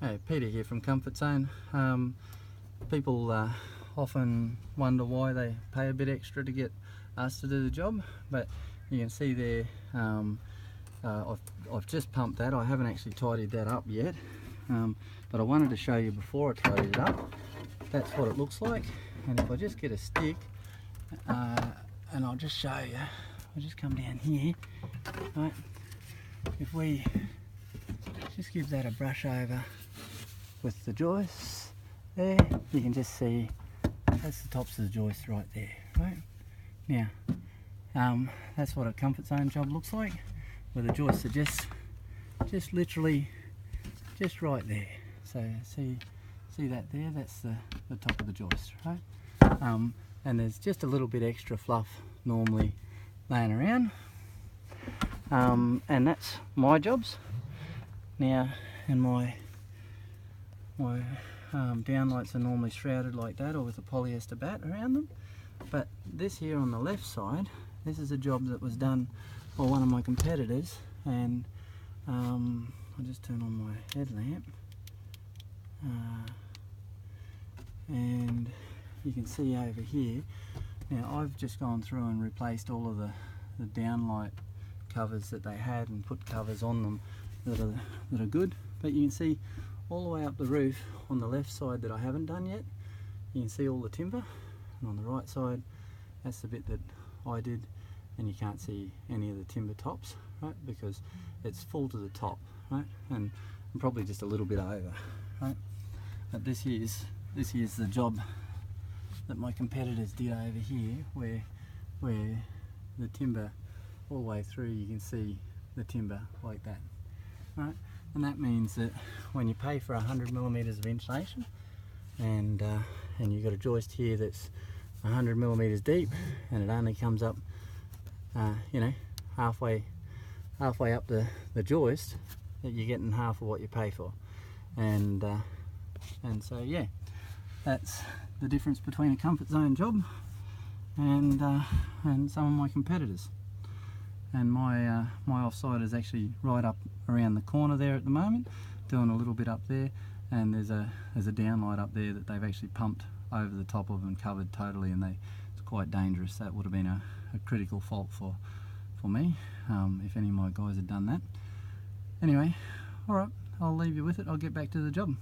Hey, Peter here from Comfort Zone. People often wonder why they pay a bit extra to get us to do the job, but you can see there I've just pumped that. I haven't actually tidied that up yet, but I wanted to show you before I tidied it up. That's what it looks like. And if I just get a stick and I'll just show you, I'll just come down here, right? If we just give that a brush over with the joists there, you can just see that's the tops of the joists right there, right? Now, that's what a Comfort Zone job looks like, where the joists are just literally just right there. So see that there? That's the top of the joist, right? And there's just a little bit extra fluff normally laying around, and that's my jobs. Now, and my downlights are normally shrouded like that, or with a polyester bat around them. But this here on the left side, this is a job that was done by one of my competitors, and I'll just turn on my headlamp, and you can see over here. Now I've just gone through and replaced all of the downlight covers that they had and put covers on them that are good, but you can see all the way up the roof on the left side that I haven't done yet. You can see all the timber, and on the right side, that's the bit that I did, and you can't see any of the timber tops, right, because it's full to the top, right, and probably just a little bit over, right. But this here's the job that my competitors did over here, where the timber all the way through, you can see the timber like that, right. And that means that when you pay for 100mm of insulation, and you've got a joist here that's 100mm deep, and it only comes up, you know, halfway up the joist, that you're getting half of what you pay for. And so yeah, that's the difference between a Comfort Zone job and some of my competitors. And my offside is actually right up around the corner there at the moment, doing a little bit up there, and there's a downlight up there that they've actually pumped over the top of and covered totally, and it's quite dangerous. That would have been a critical fault for me, if any of my guys had done that. Anyway, alright, I'll leave you with it. I'll get back to the job.